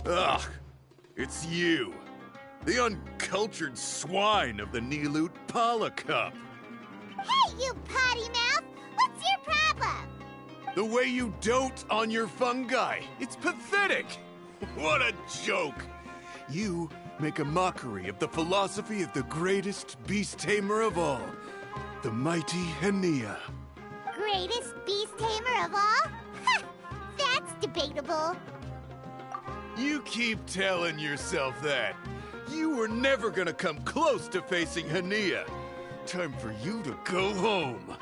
Ugh, it's you. The uncultured swine of the Nilut Pala Cup. Hey, you potty mouth! What's your problem? The way you dote on your fungi. It's pathetic. What a joke. You make a mockery of the philosophy of the greatest beast tamer of all, the mighty Hania. Greatest beast tamer of all? Ha! That's debatable. You keep telling yourself that. You were never gonna come close to facing Hania. Time for you to go home.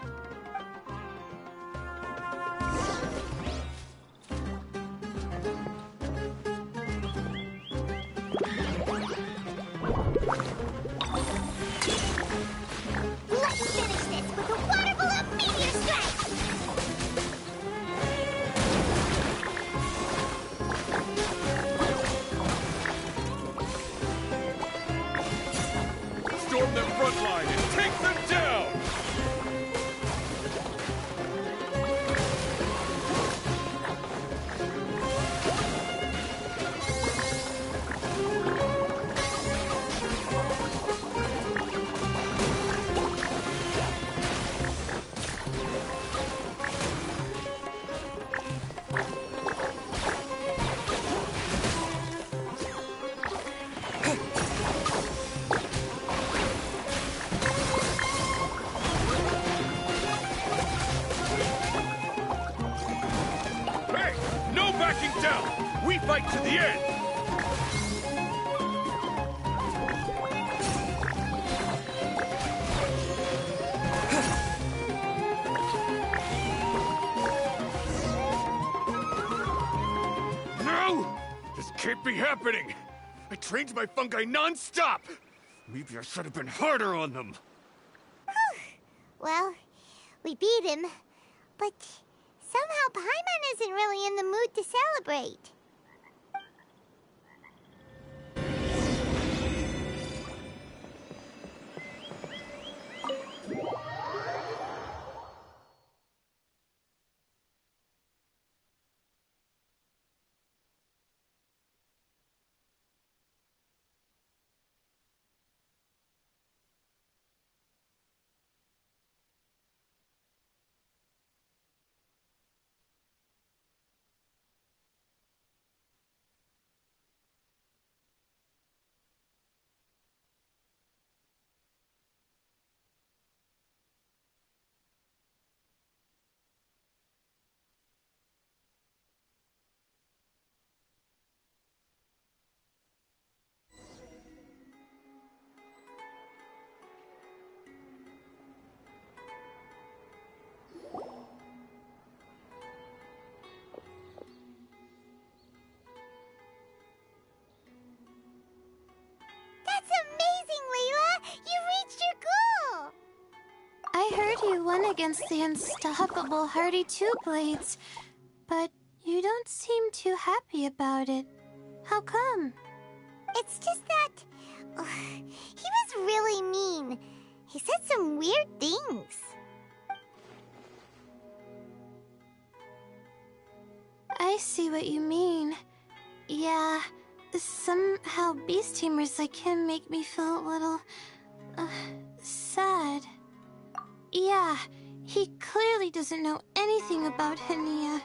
Let's finish this with a water balloon meteor strike! Storm their front line and take them down! We fight to the end! No! This can't be happening! I trained my fungi non-stop! Maybe I should have been harder on them. Well, we beat him, but somehow Paimon isn't really in the mood to celebrate. won against the unstoppable Hardy Two Blades, but you don't seem too happy about it. How come? It's just that... he was really mean. He said some weird things. I see what you mean. Yeah, somehow beast tamers like him make me feel a little... sad. Yeah, he clearly doesn't know anything about Hania.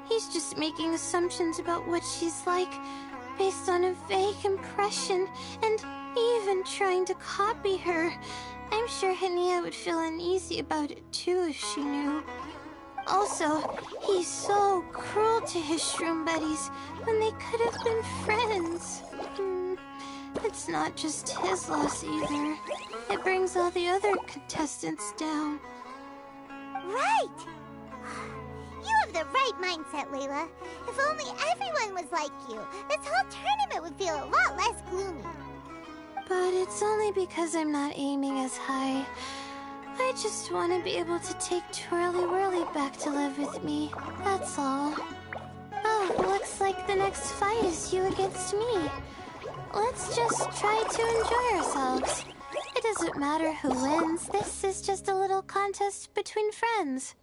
He's just making assumptions about what she's like, based on a vague impression, and even trying to copy her. I'm sure Hania would feel uneasy about it too if she knew. Also, he's so cruel to his shroom buddies when they could have been friends. It's not just his loss either. It brings all the other contestants down. Right! You have the right mindset, Layla. If only everyone was like you, this whole tournament would feel a lot less gloomy. But it's only because I'm not aiming as high. I just want to be able to take Twirly Whirly back to live with me. That's all. Oh, looks like the next fight is you against me. Let's just try to enjoy ourselves. It doesn't matter who wins. This is just a little contest between friends.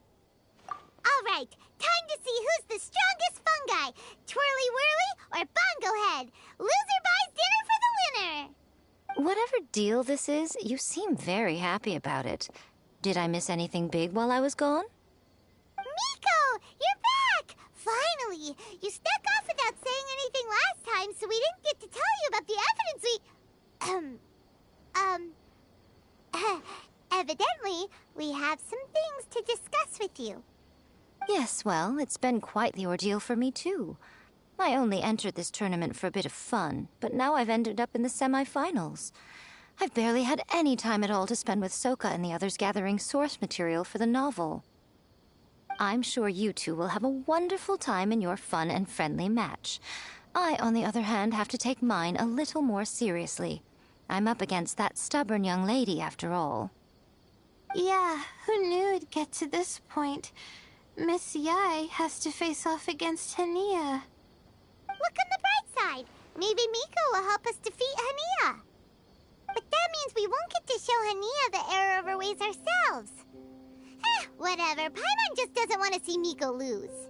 All right, time to see who's the strongest fungi, Twirly Whirly or Bongo Head. Loser buys dinner for the winner. Whatever deal this is, you seem very happy about it. Did I miss anything big while I was gone? Miko, you're back! Finally! You snuck off without saying anything last time, so we didn't get to tell you about the evidence evidently, we have some things to discuss with you. Yes, well, it's been quite the ordeal for me, too. I only entered this tournament for a bit of fun, but now I've ended up in the semi-finals. I've barely had any time at all to spend with Soka and the others gathering source material for the novel. I'm sure you two will have a wonderful time in your fun and friendly match. I, on the other hand, have to take mine a little more seriously. I'm up against that stubborn young lady, after all. Yeah, who knew it'd get to this point? Miss Yai has to face off against Hania. Look on the bright side. Maybe Miko will help us defeat Hania. But that means we won't get to show Hania the error of her ways ourselves. Whatever. Paimon just doesn't want to see Miko lose.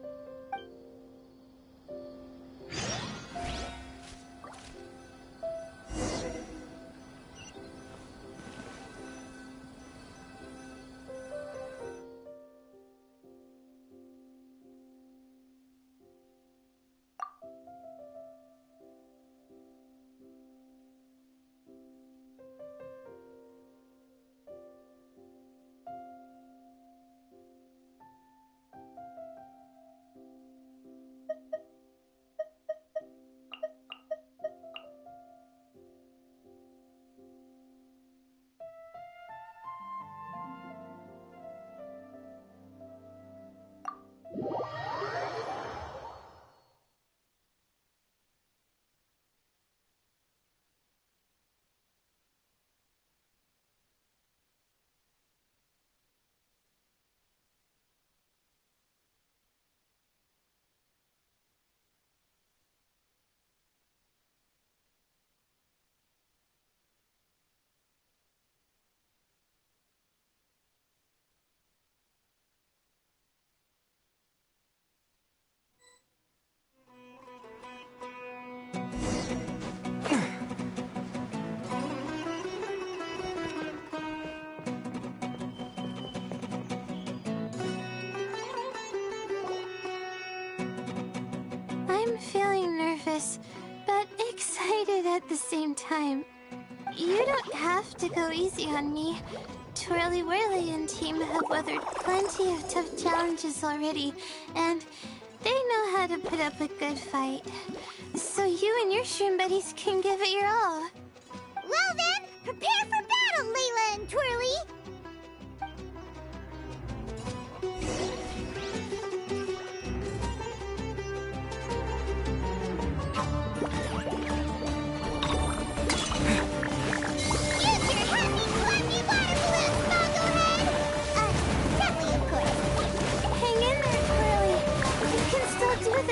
I'm feeling nervous, but excited at the same time. You don't have to go easy on me. Twirly Whirly and team have weathered plenty of tough challenges already, and they know how to put up a good fight. So you and your shroom buddies can give it your all. Well then, prepare for battle, Layla and Twirly! Use your happy, fluffy water balloons, Bongo Head!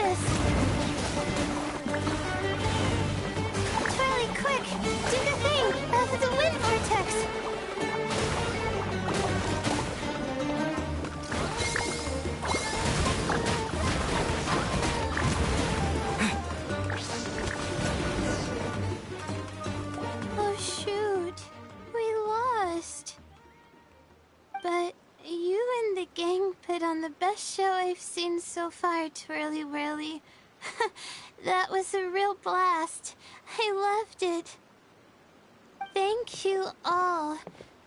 this. Twirly, quick! Do the thing! The wind vortex! Oh, shoot. We lost. But you and the gang put on the best show I've seen so far, Twirly Whirly. That was a real blast. I loved it. Thank you all.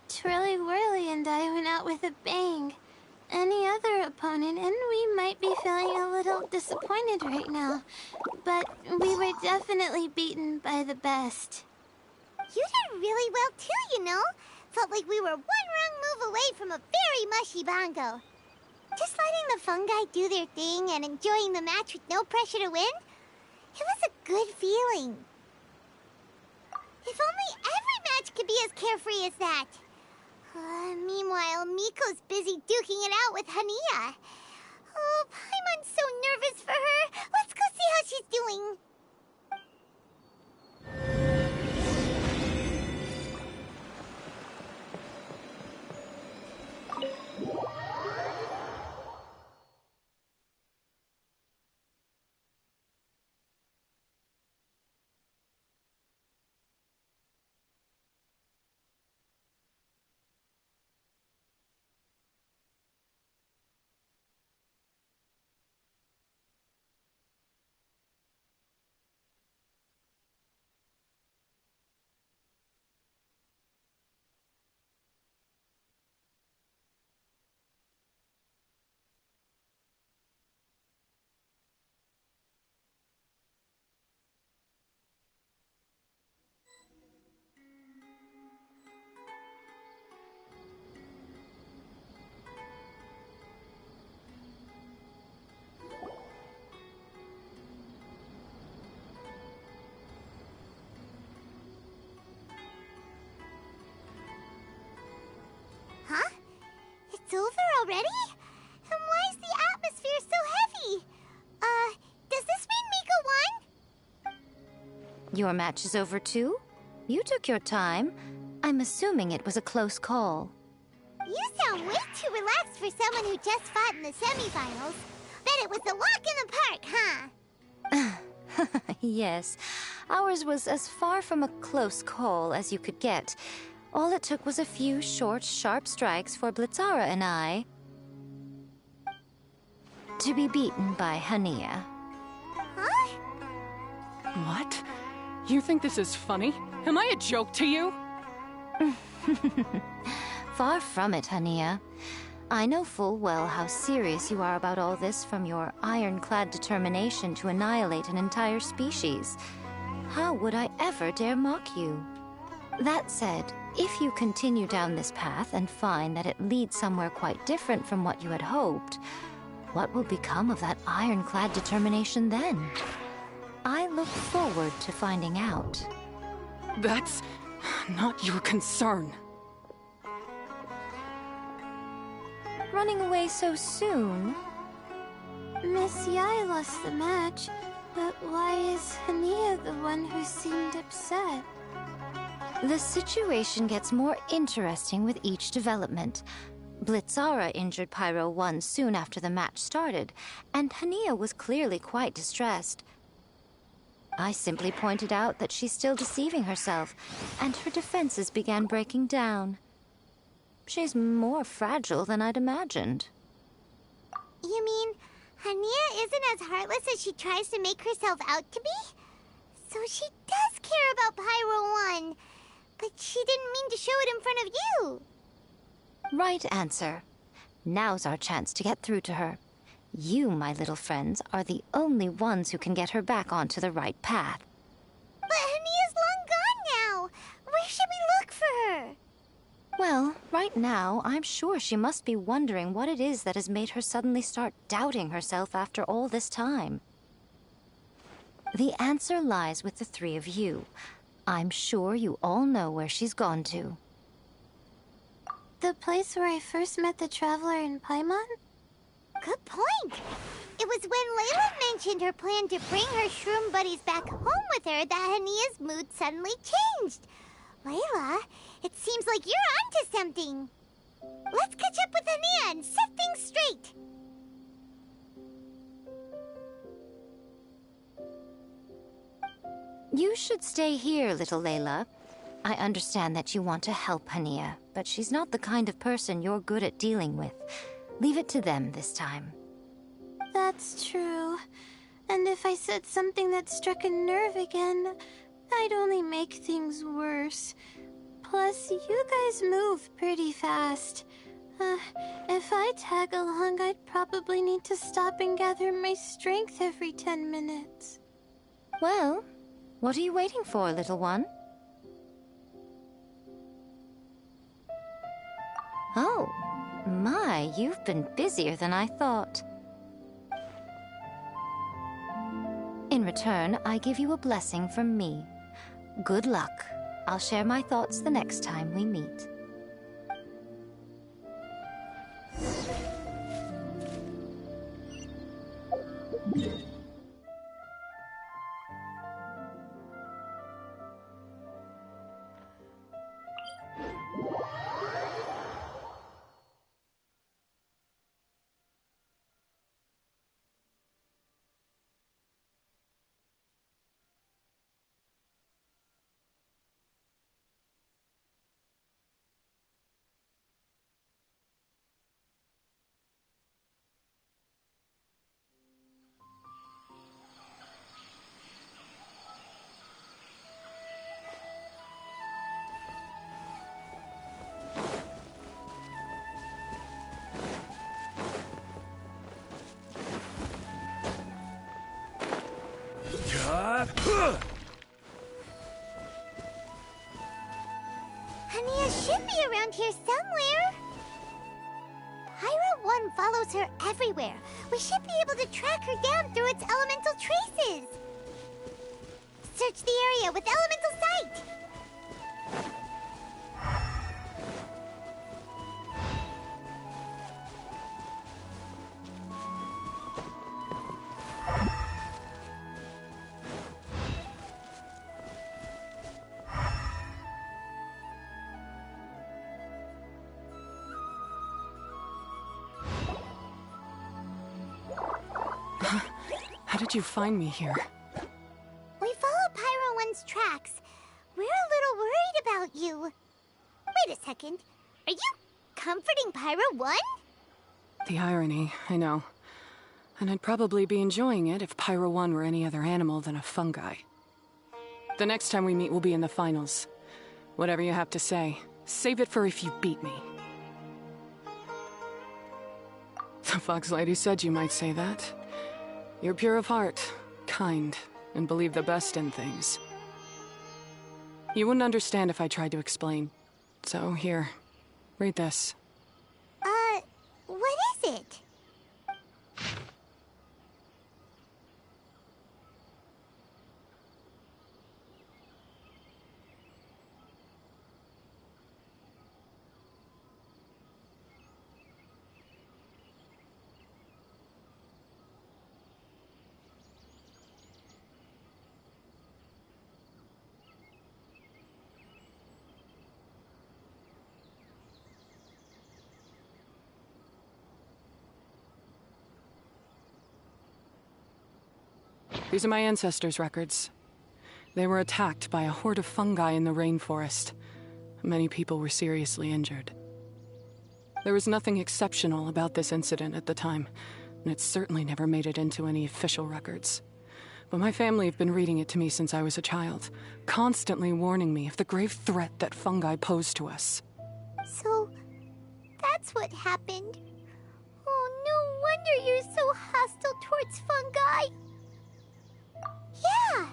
Twirly Whirly and I went out with a bang. Any other opponent, and we might be feeling a little disappointed right now. But we were definitely beaten by the best. You did really well too, you know. Felt like we were one wrong move away from a very mushy bongo. Just letting the fungi do their thing and enjoying the match with no pressure to win, it was a good feeling. If only every match could be as carefree as that. Meanwhile, Miko's busy duking it out with Hania. Oh, Paimon's so nervous for her. Let's go see how she's doing. Huh? It's over already? And why is the atmosphere so heavy? Does this mean Miko won? Your match is over too? You took your time. I'm assuming it was a close call. You sound way too relaxed for someone who just fought in the semifinals. Bet it was a walk in the park, huh? Yes, ours was as far from a close call as you could get. All it took was a few short, sharp strikes for Blitzara and I to be beaten by Hania. Huh? What? You think this is funny? Am I a joke to you? Far from it, Hania. I know full well how serious you are about all this, from your ironclad determination to annihilate an entire species. How would I ever dare mock you? That said, if you continue down this path and find that it leads somewhere quite different from what you had hoped, what will become of that ironclad determination then? I look forward to finding out. That's not your concern. Running away so soon? Miss Yai lost the match, but why is Hania the one who seemed upset? The situation gets more interesting with each development. Blitzara injured Pyro 1 soon after the match started, and Hania was clearly quite distressed. I simply pointed out that she's still deceiving herself, and her defenses began breaking down. She's more fragile than I'd imagined. You mean Hania isn't as heartless as she tries to make herself out to be? So she does care about Pyro 1, but she didn't mean to show it in front of you. Right answer. Now's our chance to get through to her. You, my little friends, are the only ones who can get her back onto the right path. But Hania's long gone now. Where should we look for her? Well, right now, I'm sure she must be wondering what it is that has made her suddenly start doubting herself after all this time. The answer lies with the three of you. I'm sure you all know where she's gone to. The place where I first met the Traveler in Paimon? Good point. It was when Layla mentioned her plan to bring her shroom buddies back home with her that Hania's mood suddenly changed. Layla, it seems like you're onto something. Let's catch up with Hania and set things straight. You should stay here, little Layla. I understand that you want to help Hania, but she's not the kind of person you're good at dealing with. Leave it to them this time. That's true. And if I said something that struck a nerve again, I'd only make things worse. Plus, you guys move pretty fast. If I tag along, I'd probably need to stop and gather my strength every 10 minutes. Well, what are you waiting for, little one? Oh, my, you've been busier than I thought. In return, I give you a blessing from me. Good luck. I'll share my thoughts the next time we meet. Hania should be around here somewhere. Pyra 1 follows her everywhere. We should be able to track her down through its elemental traces. Search the area with elemental sight. How did you find me here? We followed Pyro 1's tracks. We're a little worried about you. Wait a second. Are you comforting Pyro 1? The irony, I know. And I'd probably be enjoying it if Pyro 1 were any other animal than a fungi. The next time we meet will be in the finals. Whatever you have to say, save it for if you beat me. The Fox Lady said you might say that. You're pure of heart, kind, and believe the best in things. You wouldn't understand if I tried to explain. So here, read this. What is it? These are my ancestors' records. They were attacked by a horde of fungi in the rainforest. Many people were seriously injured. There was nothing exceptional about this incident at the time, and it certainly never made it into any official records. But my family have been reading it to me since I was a child, constantly warning me of the grave threat that fungi pose to us. So, that's what happened. Oh, no wonder you're so hostile towards fungi. Yeah,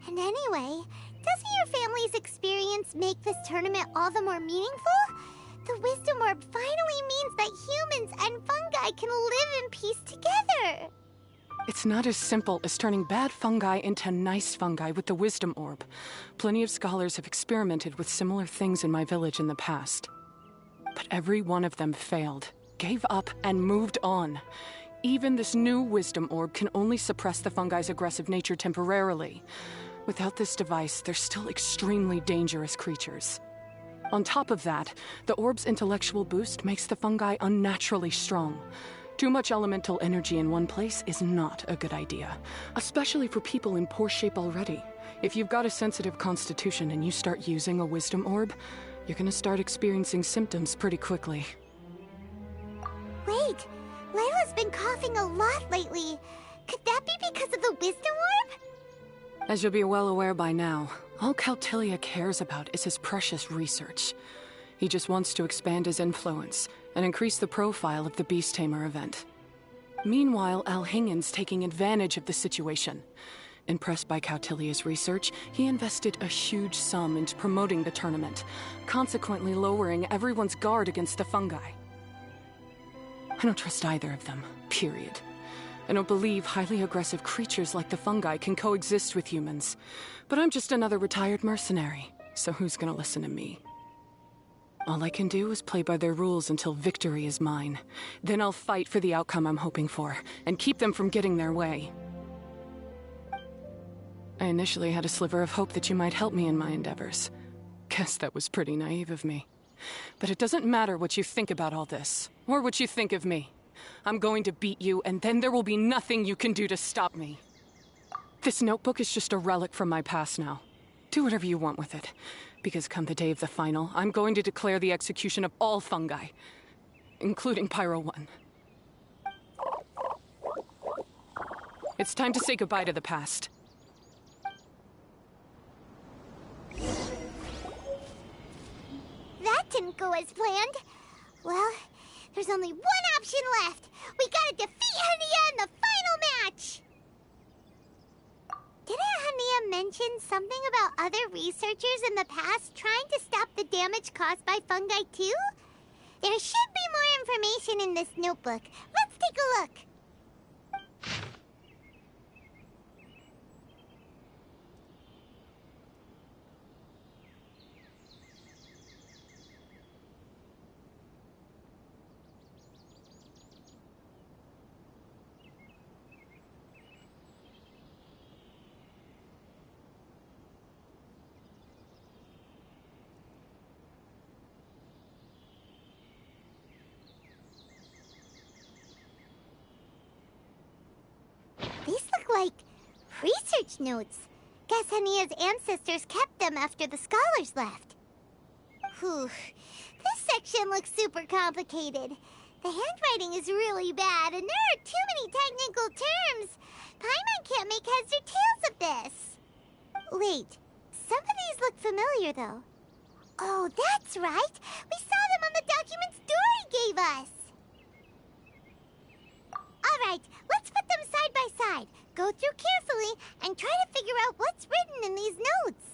and anyway, doesn't your family's experience make this tournament all the more meaningful? The Wisdom Orb finally means that humans and fungi can live in peace together. It's not as simple as turning bad fungi into nice fungi with the Wisdom Orb. Plenty of scholars have experimented with similar things in my village in the past. But every one of them failed, gave up, and moved on. Even this new wisdom orb can only suppress the fungi's aggressive nature temporarily. Without this device, they're still extremely dangerous creatures. On top of that, the orb's intellectual boost makes the fungi unnaturally strong. Too much elemental energy in one place is not a good idea, especially for people in poor shape already. If you've got a sensitive constitution and you start using a wisdom orb, you're gonna start experiencing symptoms pretty quickly. Wait, Layla's been coughing a lot lately. Could that be because of the wisdom orb? As you'll be well aware by now, all Caltilia cares about is his precious research. He just wants to expand his influence and increase the profile of the Beast Tamer event. Meanwhile, Alhingen's taking advantage of the situation. Impressed by Cautilia's research, he invested a huge sum into promoting the tournament, consequently lowering everyone's guard against the fungi. I don't trust either of them, period. I don't believe highly aggressive creatures like the fungi can coexist with humans. But I'm just another retired mercenary, so who's gonna listen to me? All I can do is play by their rules until victory is mine. Then I'll fight for the outcome I'm hoping for, and keep them from getting their way. I initially had a sliver of hope that you might help me in my endeavors. Guess that was pretty naive of me. But it doesn't matter what you think about all this, or what you think of me. I'm going to beat you, and then there will be nothing you can do to stop me. This notebook is just a relic from my past now. Do whatever you want with it, because come the day of the final, I'm going to declare the execution of all fungi, including Pyro 1. It's time to say goodbye to the past. That didn't go as planned. Well, there's only one option left. We gotta defeat Hania in the final match! Didn't Hania mention something about other researchers in the past trying to stop the damage caused by fungi too? There should be more information in this notebook. Let's take a look. These look like research notes. Guess Hania's ancestors kept them after the scholars left. Whew. This section looks super complicated. The handwriting is really bad, and there are too many technical terms. Paimon can't make heads or tails of this. Wait, some of these look familiar, though. Oh, that's right. We saw them on the documents Dory gave us. All right, let's put them side by side, go through carefully, and try to figure out what's written in these notes.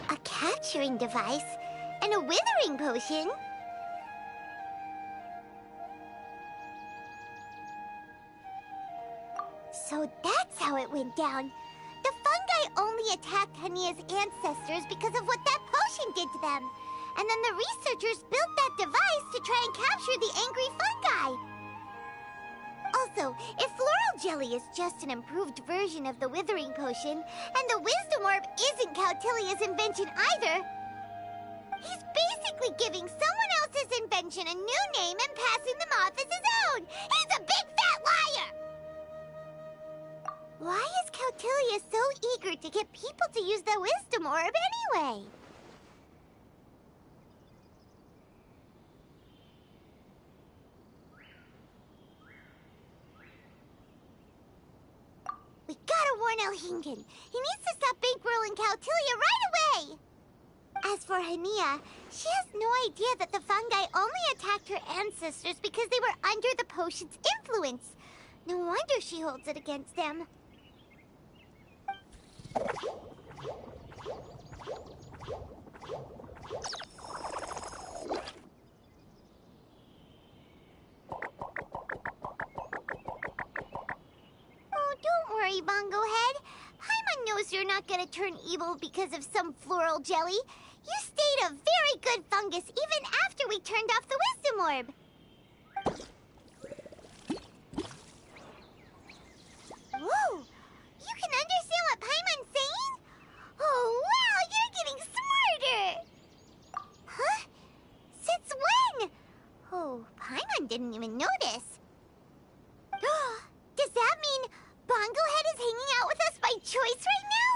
A capturing device and a withering potion. So that's how it went down. The fungi only attacked Hania's ancestors because of what that potion did to them. And then the researchers built that device to try and capture the angry fungi. Also, if floral jelly is just an improved version of the withering potion, and the wisdom orb isn't Cautilia's invention either, he's basically giving someone else's invention a new name and passing them off as his own. He's a big fat liar! Why is Cautilia so eager to get people to use the wisdom orb anyway? We gotta warn Alhingen. He needs to stop bankrolling Cautilia right away! As for Hania, she has no idea that the fungi only attacked her ancestors because they were under the potion's influence. No wonder she holds it against them. worry, Bongo Head. Paimon knows you're not gonna turn evil because of some floral jelly. You stayed a very good fungus even after we turned off the wisdom orb. Whoa! You can understand what Paimon's saying? Oh, wow! You're getting smarter! Huh? Since when? Oh, Paimon didn't even notice. Does that mean Bongo Head is hanging out with us by choice right now?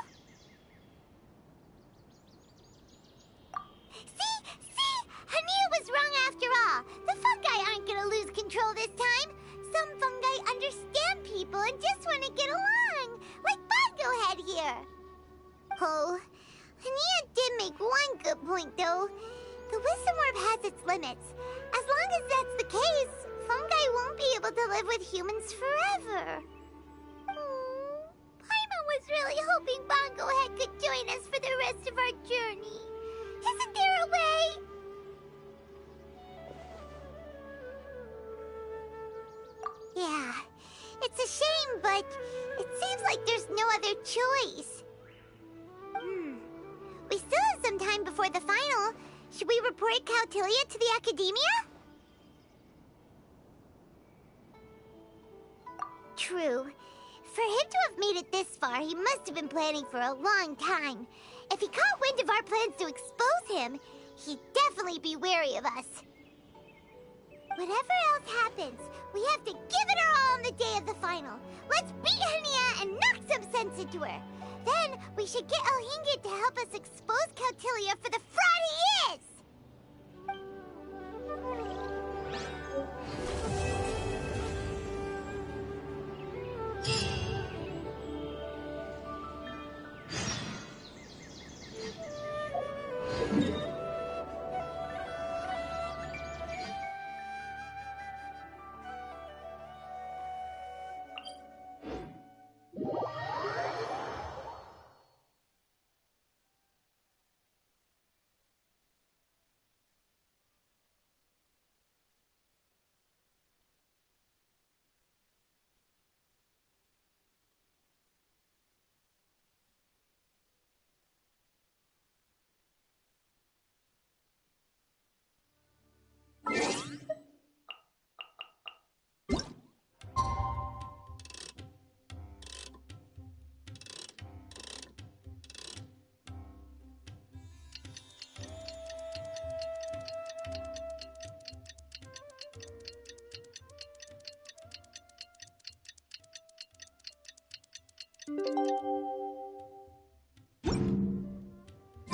See? Hania was wrong after all. The fungi aren't gonna lose control this time. Some fungi understand people and just want to get along, like Bongo Head here. Oh, Hania did make one good point, though. The wisdom orb has its limits. As long as that's the case, fungi won't be able to live with humans forever. Paimon was really hoping Bongo Head could join us for the rest of our journey. Isn't there a way? Yeah, it's a shame, but it seems like there's no other choice. We still have some time before the final. Should we report Cautilia to the Academia? True. For him to have made it this far, he must have been planning for a long time. If he caught wind of our plans to expose him, he'd definitely be wary of us. Whatever else happens, we have to give it our all on the day of the final. Let's beat Hania and knock some sense into her. Then we should get Elhingid to help us expose Cautilia for the fraud he is!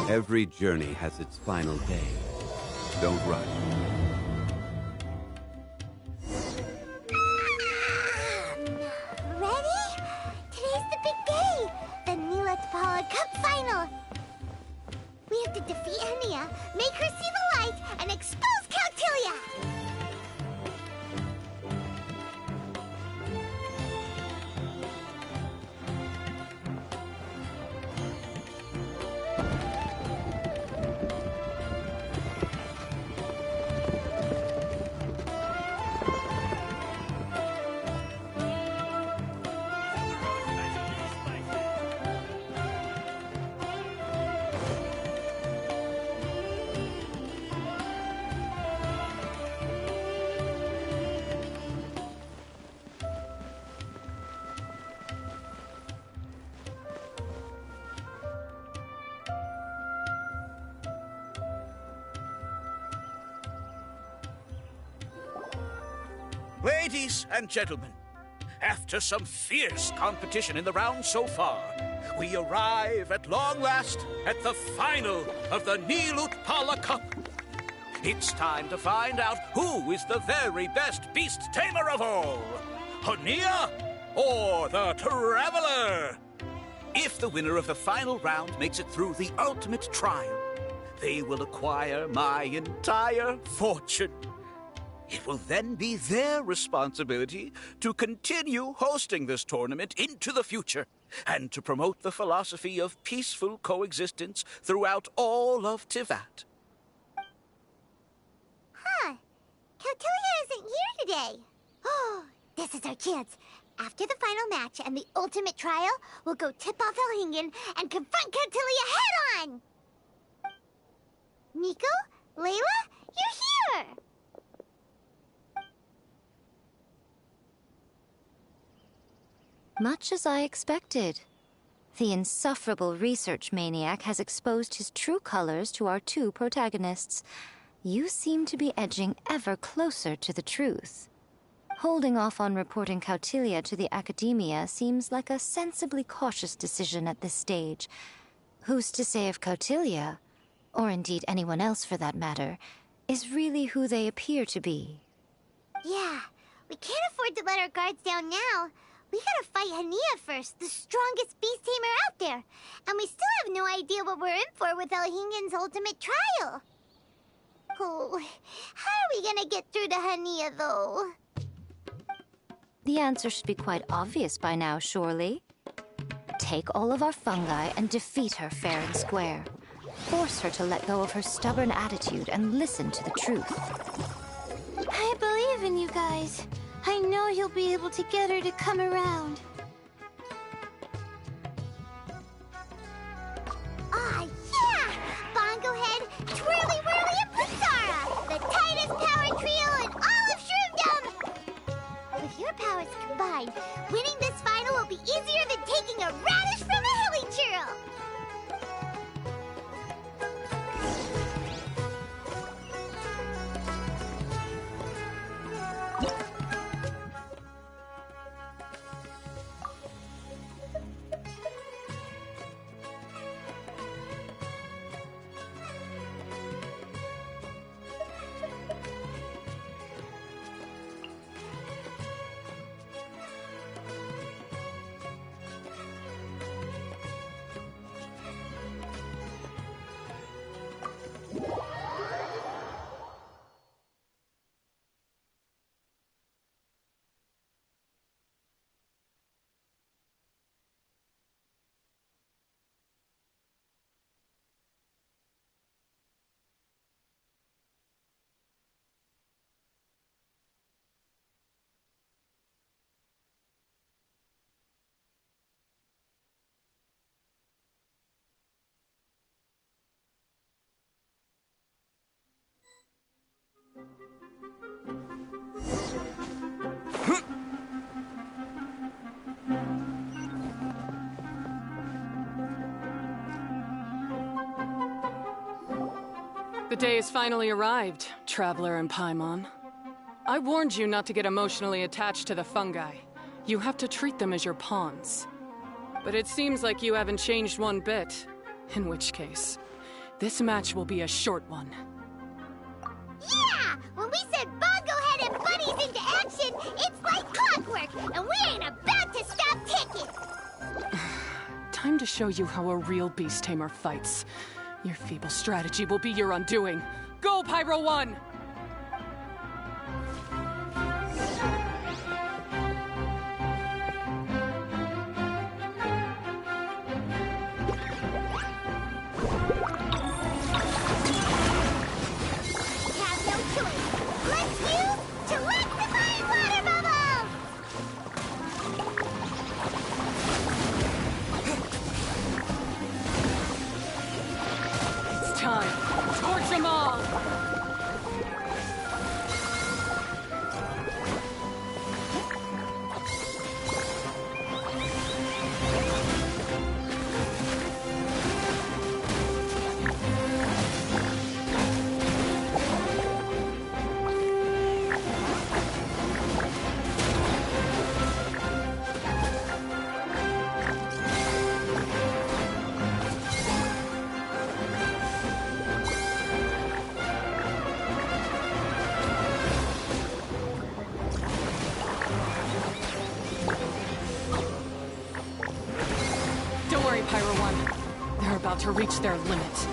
Every journey has its final day. Don't rush. Ready? Today's the big day! The Nilatpala Cup Final! We have to defeat Hania, make her see the light, and expose Cautilia! Ladies and gentlemen, after some fierce competition in the round so far, we arrive at long last at the final of the Nilutpala Cup. It's time to find out who is the very best beast tamer of all, Hania or the Traveler. If the winner of the final round makes it through the ultimate trial, they will acquire my entire fortune. It will then be their responsibility to continue hosting this tournament into the future and to promote the philosophy of peaceful coexistence throughout all of Tivat. Huh. Cautilia isn't here today. Oh, this is our chance. After the final match and the ultimate trial, we'll go tip off Elhingen and confront Cautilia head-on! Nico? Layla? You're here! Much as I expected. The insufferable research maniac has exposed his true colors to our two protagonists. You seem to be edging ever closer to the truth. Holding off on reporting Cautilia to the Academia seems like a sensibly cautious decision at this stage. Who's to say if Cautilia, or indeed anyone else for that matter, is really who they appear to be? Yeah, we can't afford to let our guards down now. We gotta fight Hania first, the strongest beast tamer out there. And we still have no idea what we're in for with Elhingen's ultimate trial. Oh, how are we gonna get through to Hania, though? The answer should be quite obvious by now, surely. Take all of our fungi and defeat her fair and square. Force her to let go of her stubborn attitude and listen to the truth. I believe in you guys. I know you'll be able to get her to come around. Aw, yeah! Bongo Head, Twirly Whirly, and Pulsara! The tightest power trio in all of Shroomdom! With your powers combined, winning this final will be easier than taking a radish from a hilly churl! The day has finally arrived, Traveler and Paimon. I warned you not to get emotionally attached to the fungi. You have to treat them as your pawns. But it seems like you haven't changed one bit. In which case, this match will be a short one. Yeah! When we send Bongo Head and buddies into action, it's like clockwork, and we ain't about to stop ticking! Time to show you how a real beast tamer fights. Your feeble strategy will be your undoing. Go, Pyro 1! Have no choice. Let's use to electrifying water bubbles! It's time. Torch them all! Don't worry, Pyro 1. They're about to reach their limit.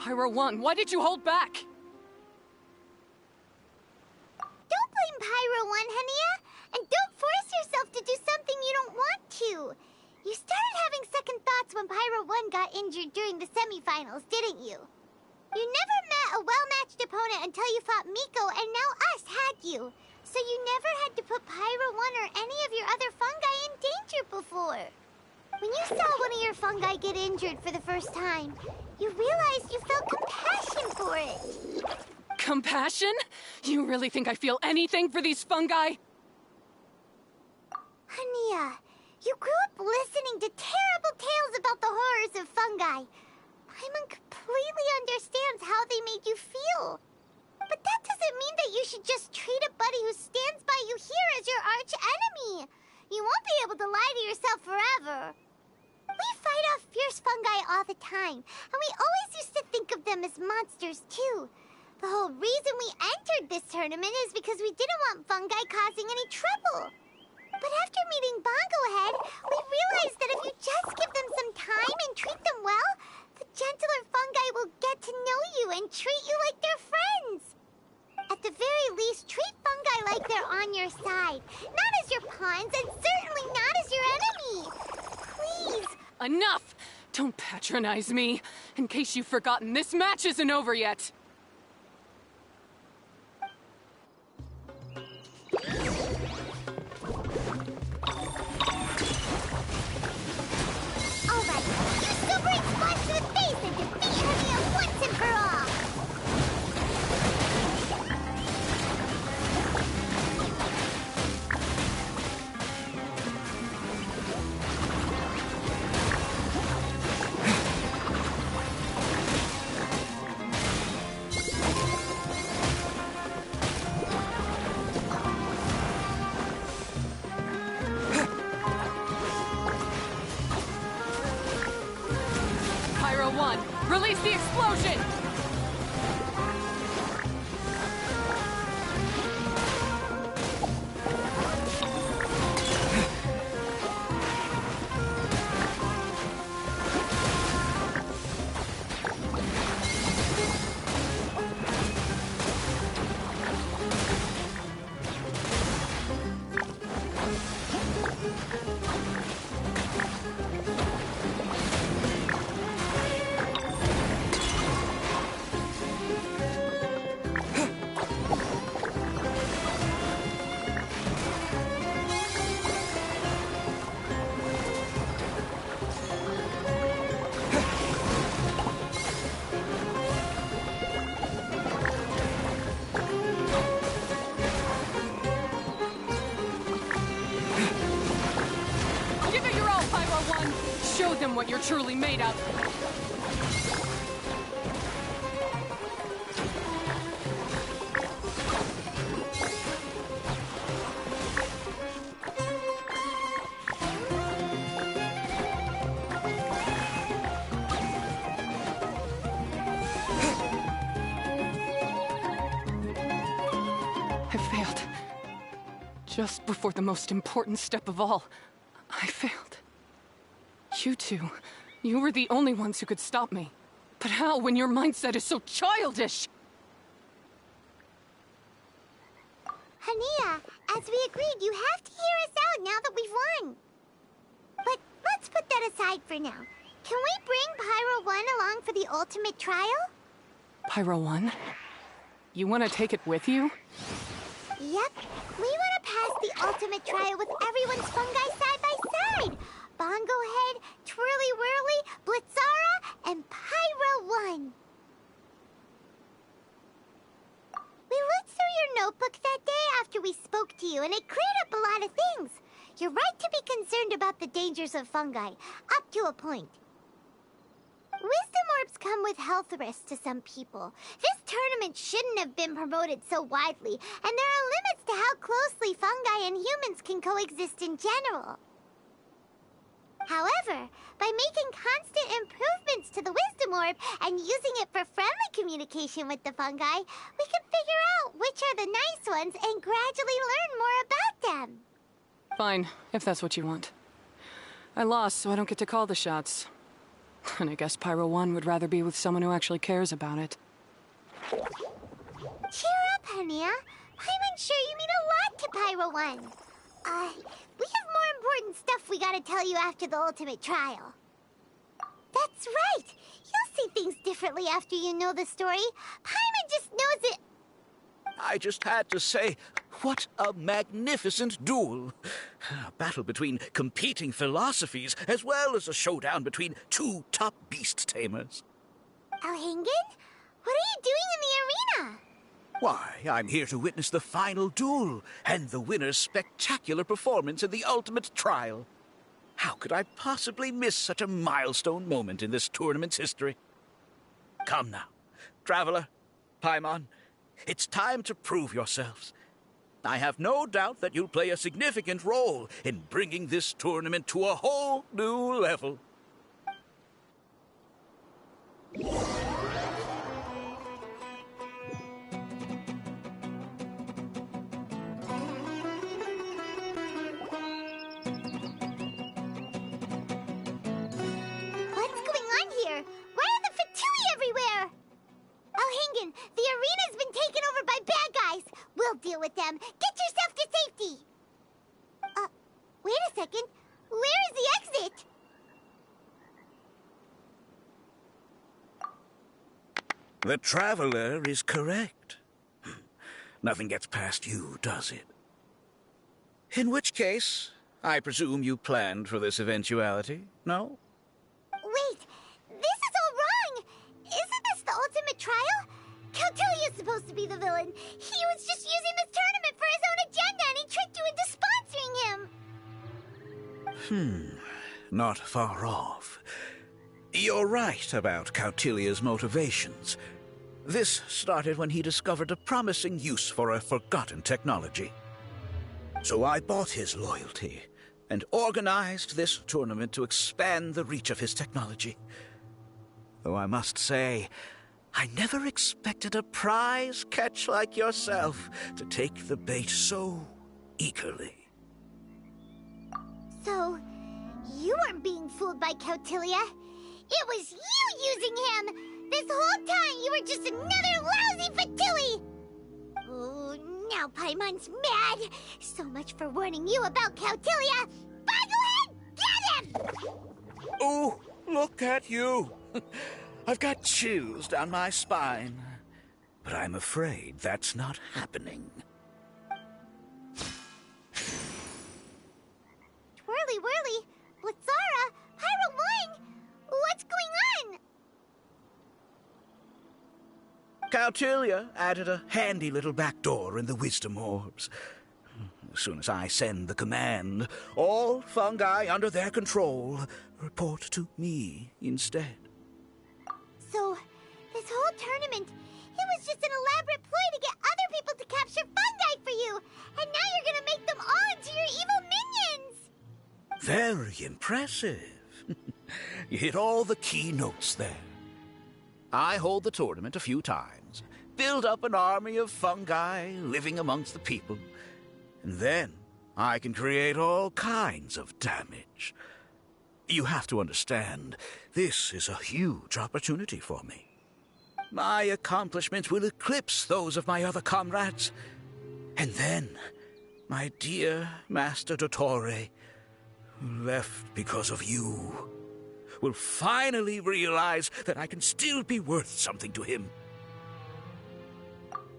Pyro 1, why did you hold back? Don't blame Pyro 1, Hania. And don't force yourself to do something you don't want to. You started having second thoughts when Pyro 1 got injured during the semifinals, didn't you? You never met a well-matched opponent until you fought Miko, and now us had you. So you never had to put Pyro 1 or any of your other fungi in danger before. When you saw one of your fungi get injured for the first time, you realized you felt compassion for it. Compassion? You really think I feel anything for these fungi? Hania, you grew up listening to terrible tales about the horrors of fungi. Paimon completely understands how they made you feel. But that doesn't mean that you should just treat a buddy who stands by you here as your arch enemy. You won't be able to lie to yourself forever. We fight off fierce fungi all the time, and we always used to think of them as monsters too. The whole reason we entered this tournament is because we didn't want fungi causing any trouble. But after meeting Bongo Head, we realized that if you just give them some time and treat them well, the gentler fungi will get to know you and treat you like their friends. At the very least, treat fungi like they're on your side. Not as your pawns, and certainly not as your enemy. Please. Enough! Don't patronize me. In case you've forgotten, this match isn't over yet. Alright, you Super Sponge to the face and defeat Hania once and for all! Pyro 1, release the explosion! Give it your all, Pyro 1! Show them what you're truly made of! I failed. Just before the most important step of all, I failed. You two, you were the only ones who could stop me. But how when your mindset is so childish? Hania, as we agreed, you have to hear us out now that we've won. But let's put that aside for now. Can we bring Pyro 1 along for the ultimate trial? Pyro 1? You want to take it with you? Yep. We want to pass the ultimate trial with everyone's fungi side by side. Bongo Head, Twirly Whirly, Blitzara, and Pyro 1. We looked through your notebook that day after we spoke to you, and it cleared up a lot of things. You're right to be concerned about the dangers of fungi, up to a point. Wisdom orbs come with health risks to some people. This tournament shouldn't have been promoted so widely, and there are limits to how closely fungi and humans can coexist in general. However, by making constant improvements to the Wisdom Orb and using it for friendly communication with the fungi, we can figure out which are the nice ones and gradually learn more about them. Fine, if that's what you want. I lost, so I don't get to call the shots. And I guess Pyro 1 would rather be with someone who actually cares about it. Cheer up, Hania. Paimon's sure you mean a lot to Pyro 1. We have more important stuff we gotta tell you after the ultimate trial. That's right. You'll see things differently after you know the story. Paimon just knows it. I just had to say, what a magnificent duel. A battle between competing philosophies, as well as a showdown between two top beast tamers. Alhingen? What are you doing in the arena? Why, I'm here to witness the final duel, and the winner's spectacular performance in the ultimate trial. How could I possibly miss such a milestone moment in this tournament's history? Come now, Traveler, Paimon, it's time to prove yourselves. I have no doubt that you'll play a significant role in bringing this tournament to a whole new level. The arena's been taken over by bad guys. We'll deal with them. Get yourself to safety. Wait a second. Where is the exit? The Traveler is correct. Nothing gets past you, does it? In which case, I presume you planned for this eventuality, no? Wait, this is all wrong. Isn't this the ultimate trial? Cautilia's supposed to be the villain. He was just using this tournament for his own agenda, and he tricked you into sponsoring him. Not far off. You're right about Cautilia's motivations. This started when he discovered a promising use for a forgotten technology. So I bought his loyalty and organized this tournament to expand the reach of his technology. Though I must say, I never expected a prize catch like yourself to take the bait so eagerly. So, you weren't being fooled by Cautilia. It was you using him! This whole time you were just another lousy Fatui! Oh, now Paimon's mad! So much for warning you about Cautilia! Bogglehead, get him! Oh, look at you! I've got chills down my spine. But I'm afraid that's not happening. Twirly whirly, Blitzara, Pyro 1, what's going on? Cautilia added a handy little back door in the wisdom orbs. As soon as I send the command, all fungi under their control report to me instead. So, this whole tournament, it was just an elaborate ploy to get other people to capture fungi for you! And now you're gonna make them all into your evil minions! Very impressive. You hit all the key notes there. I hold the tournament a few times, build up an army of fungi living amongst the people, and then I can create all kinds of damage. You have to understand, this is a huge opportunity for me. My accomplishments will eclipse those of my other comrades. And then, my dear Master Dottore, who left because of you, will finally realize that I can still be worth something to him.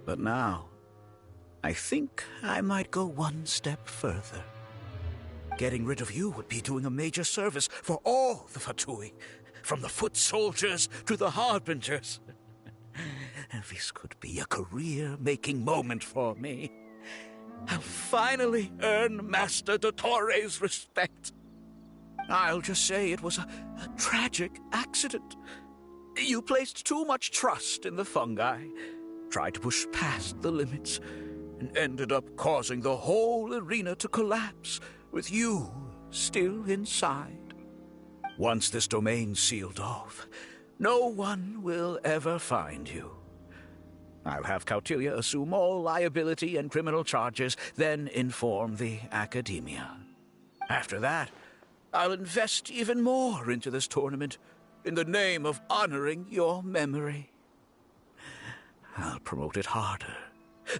But now, I think I might go one step further. Getting rid of you would be doing a major service for all the Fatui, from the foot soldiers to the harbingers. This could be a career-making moment for me. I'll finally earn Master Dottore's respect. I'll just say it was a tragic accident. You placed too much trust in the fungi, tried to push past the limits, and ended up causing the whole arena to collapse, with you still inside. Once this domain's sealed off, no one will ever find you. I'll have Cautilia assume all liability and criminal charges, then inform the Academia. After that, I'll invest even more into this tournament, in the name of honoring your memory. I'll promote it harder.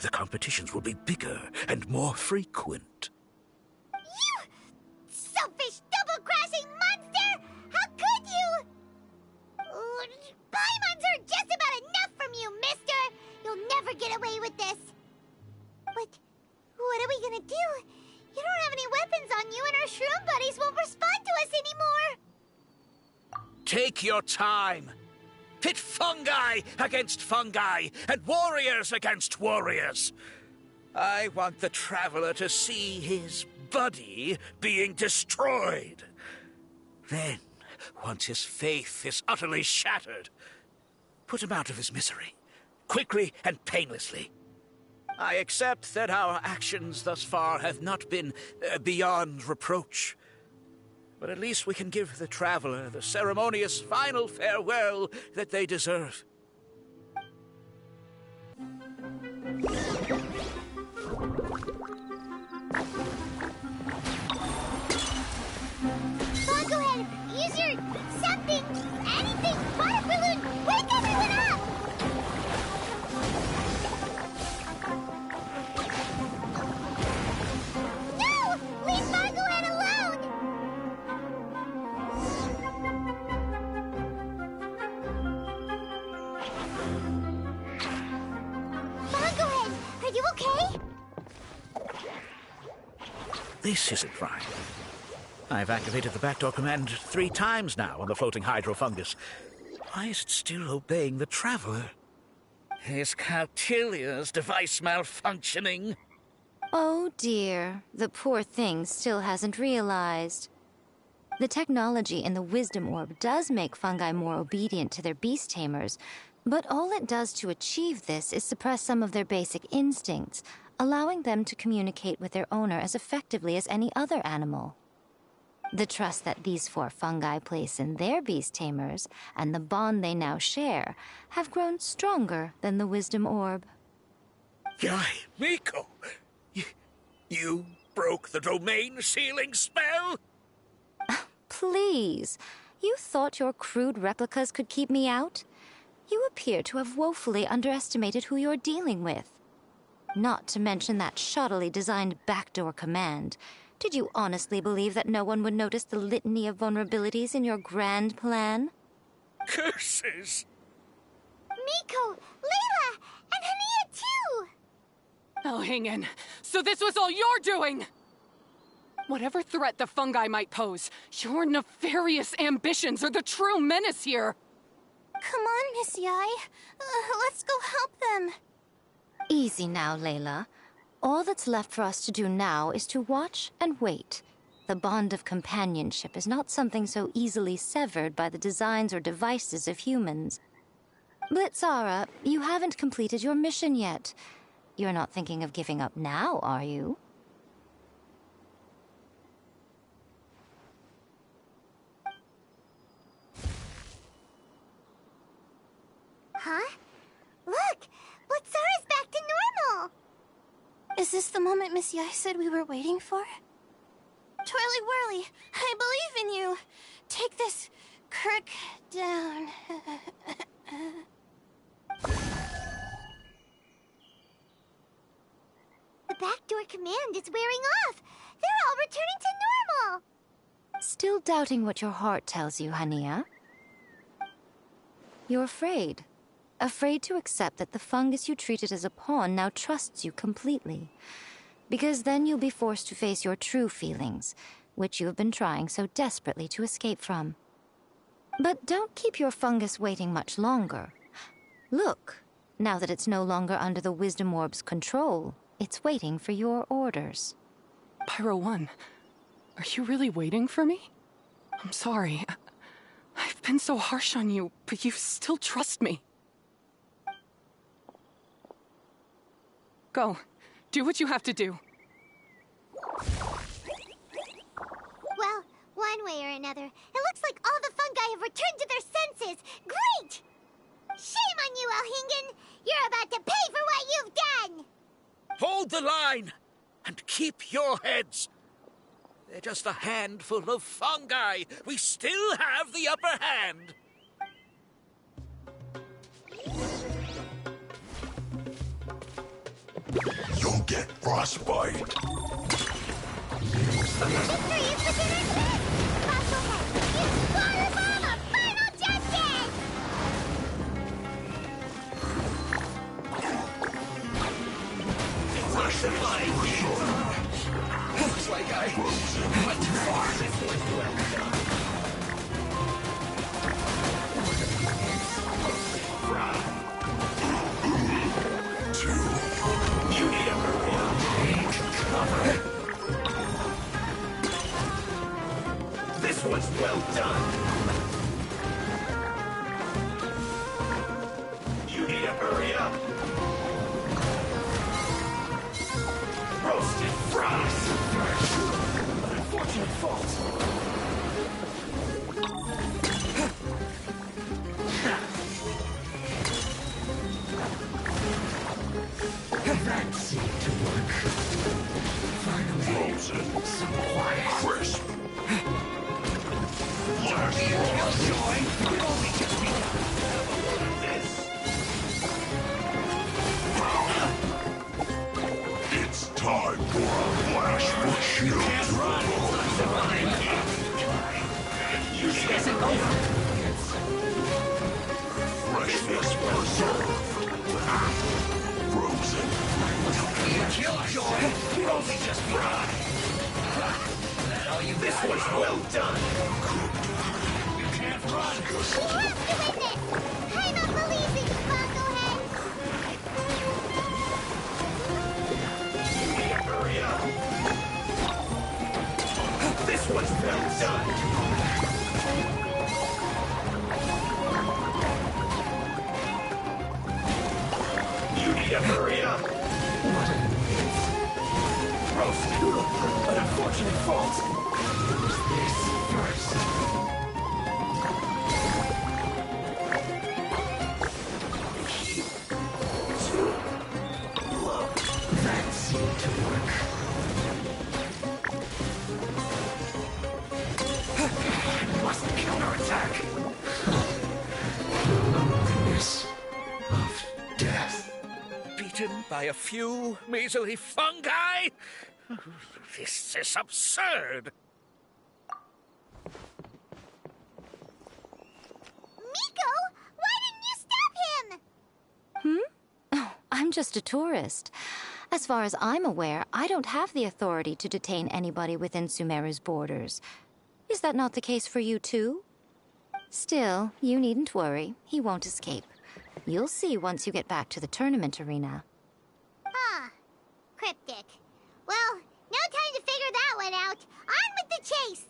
The competitions will be bigger and more frequent. You selfish, double-crashing monster! How could you? Paimons are just about enough from you, mister! You'll never get away with this. But what are we gonna do? You don't have any weapons on you, and our shroom buddies won't respond to us anymore. Take your time. Pit fungi against fungi, and warriors against warriors. I want the Traveler to see his buddy being destroyed. Then, once his faith is utterly shattered, put him out of his misery, quickly and painlessly. I accept that our actions thus far have not been beyond reproach. But at least we can give the Traveler the ceremonious final farewell that they deserve. Well, go ahead. Use your something, anything, water balloon. Wake everyone up! No! Leave Bongohead alone! Bongohead, are you okay? This isn't right. I've activated the backdoor command 3 times now on the floating hydrofungus. Why is it still obeying the Traveler? Is Cautilia's device malfunctioning? Oh dear, the poor thing still hasn't realized. The technology in the Wisdom Orb does make fungi more obedient to their beast tamers, but all it does to achieve this is suppress some of their basic instincts, allowing them to communicate with their owner as effectively as any other animal. The trust that these 4 fungi place in their beast tamers, and the bond they now share, have grown stronger than the Wisdom Orb. Guy, Miko! You broke the domain sealing spell? Please, you thought your crude replicas could keep me out? You appear to have woefully underestimated who you're dealing with. Not to mention that shoddily designed backdoor command. Did you honestly believe that no one would notice the litany of vulnerabilities in your grand plan? Curses! Miko, Layla, and Hania too! Oh, hang in. So this was all you're doing! Whatever threat the fungi might pose, your nefarious ambitions are the true menace here! Come on, Miss Yai. Let's go help them. Easy now, Layla. All that's left for us to do now is to watch and wait. The bond of companionship is not something so easily severed by the designs or devices of humans. Blitzara, you haven't completed your mission yet. You're not thinking of giving up now, are you? Huh? Look! Blitzara's back to normal! Is this the moment Miss Yai said we were waiting for? Twirly Whirly, I believe in you. Take this crook down. The backdoor command is wearing off! They're all returning to normal! Still doubting what your heart tells you, Hania? You're afraid. Afraid to accept that the fungus you treated as a pawn now trusts you completely. Because then you'll be forced to face your true feelings, which you have been trying so desperately to escape from. But don't keep your fungus waiting much longer. Look, now that it's no longer under the Wisdom Orb's control, it's waiting for your orders. Pyro 1, are you really waiting for me? I'm sorry. I've been so harsh on you, but you still trust me. Go. Do what you have to do. Well, one way or another, it looks like all the fungi have returned to their senses. Great! Shame on you, Alhingen! You're about to pay for what you've done! Hold the line! And keep your heads! They're just a handful of fungi. We still have the upper hand. get frostbite. Victory is within our grasp! Fossilhead, use water bomb of final judgment! Fresh and light. Looks like I went too far. This was well done. You need a hurry. Take cover. This was well done. You need to hurry up. Roasted fries. An unfortunate fault. That seemed to work. Finally, Frozen. some quiet. Crisp. Last Killjoy. We've only just begun. Have a look at this. It's time for a flash for shield Can't to run. the bone. Use this and over. Freshness preserved. Frozen. Killjoy. We've only just begun. This was well done. You can't run. Who wants to win this? I don't believe in you, Fossilhead! You need to hurry up. This was well done. You need to hurry up. What an annoyance. Roasted. An unfortunate fault. Use this first. That seemed to work. Must counterattack. Goodness of death. Beaten by a few measly fungi? This is absurd. Miko, why didn't you stop him? Oh, I'm just a tourist. As far as I'm aware, I don't have the authority to detain anybody within Sumeru's borders. Is that not the case for you, too? Still, you needn't worry. He won't escape. You'll see once you get back to the tournament arena. Ah, cryptic. Well, no time to figure that one out. On with the chase!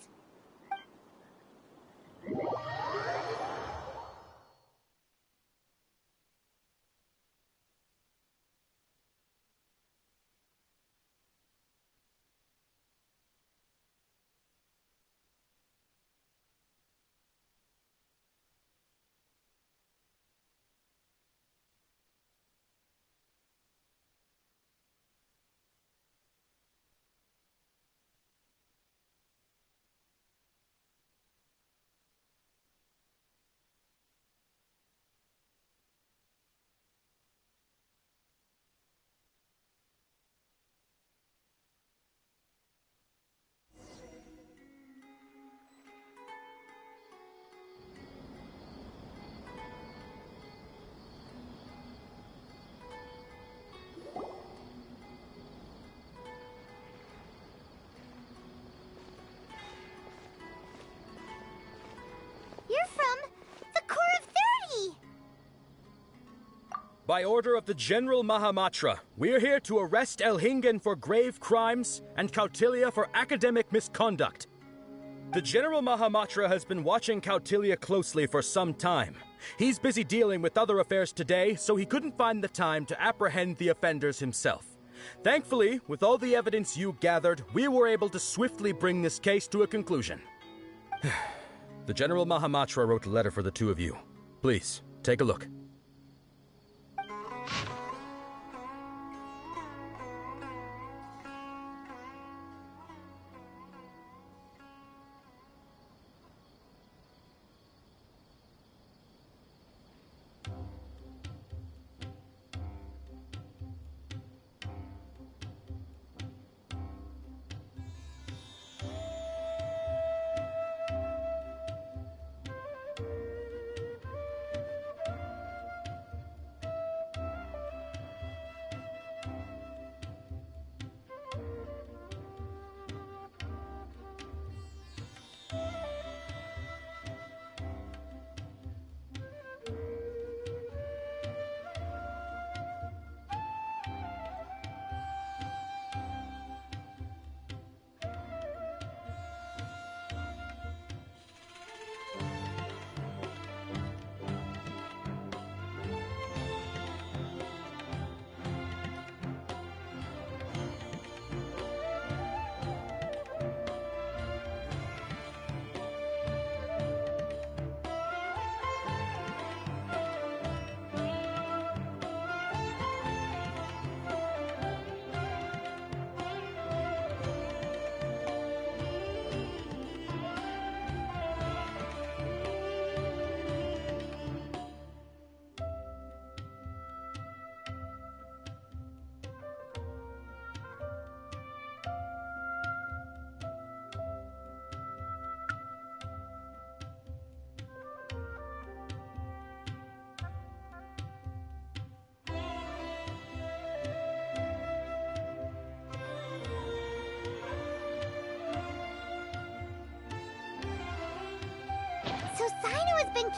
You're from the Corps of 30! By order of the General Mahamatra, we're here to arrest Elhingen for grave crimes and Kautilya for academic misconduct. The General Mahamatra has been watching Kautilya closely for some time. He's busy dealing with other affairs today, so he couldn't find the time to apprehend the offenders himself. Thankfully, with all the evidence you gathered, we were able to swiftly bring this case to a conclusion. The General Mahamatra wrote a letter for the two of you. Please, take a look.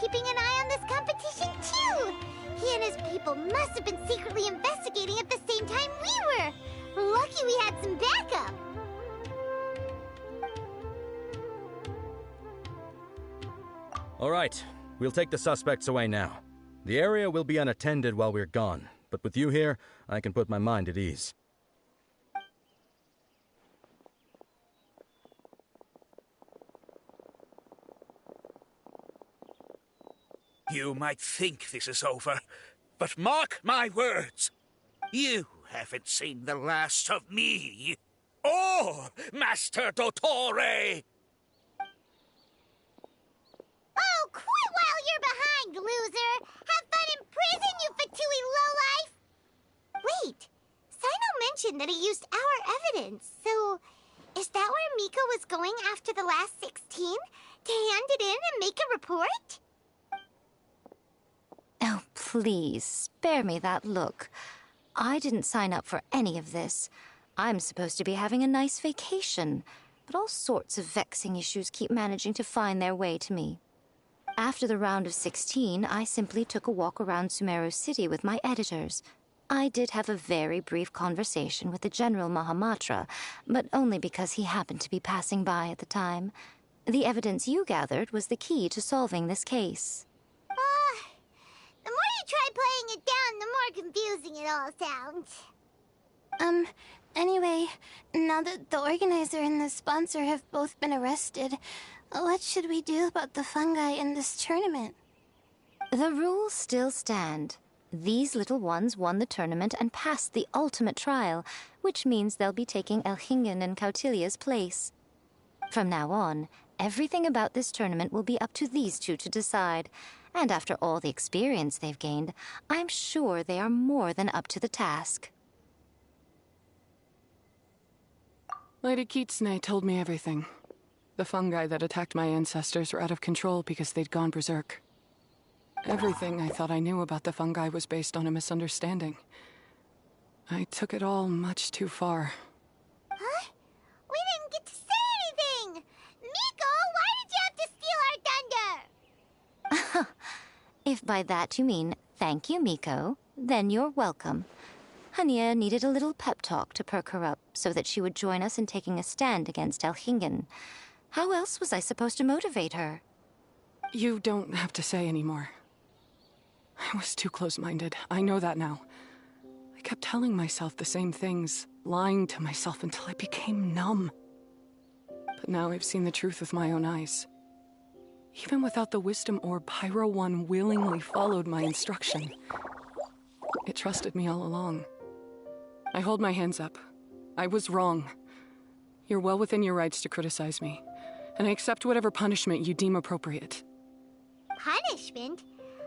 keeping an eye on this competition, too. He and his people must have been secretly investigating at the same time we were. Lucky we had some backup. All right, we'll take the suspects away now. The area will be unattended while we're gone, but with you here, I can put my mind at ease. You might think this is over, but mark my words. You haven't seen the last of me. Or Master Dottore! Oh, quit while you're behind, loser! Have fun in prison, you fatui lowlife! Wait, Sino mentioned that he used our evidence, so is that where Miko was going after the last 16? To hand it in and make a report? Oh, please, spare me that look. I didn't sign up for any of this. I'm supposed to be having a nice vacation, but all sorts of vexing issues keep managing to find their way to me. After the round of 16, I simply took a walk around Sumeru City with my editors. I did have a very brief conversation with the General Mahamatra, but only because he happened to be passing by at the time. The evidence you gathered was the key to solving this case. The more you try playing it down, the more confusing it all sounds. Anyway, now that the organizer and the sponsor have both been arrested, what should we do about the fungi in this tournament? The rules still stand. These little ones won the tournament and passed the ultimate trial, which means they'll be taking Elhingen and Cautilia's place. From now on, everything about this tournament will be up to these two to decide. And after all the experience they've gained, I'm sure they are more than up to the task. Lady Kitsune told me everything. The fungi that attacked my ancestors were out of control because they'd gone berserk. Everything I thought I knew about the fungi was based on a misunderstanding. I took it all much too far. Huh? We didn't get to say anything! Miko, why did you have to steal our thunder? If by that you mean thank you, Miko, then you're welcome. Hania needed a little pep talk to perk her up so that she would join us in taking a stand against Elhingen. How else was I supposed to motivate her? You don't have to say anymore. I was too close-minded. I know that now. I kept telling myself the same things, lying to myself until I became numb. But now I've seen the truth with my own eyes. Even without the wisdom orb, Pyro One willingly followed my instruction. It trusted me all along. I hold my hands up. I was wrong. You're well within your rights to criticize me, and I accept whatever punishment you deem appropriate. Punishment?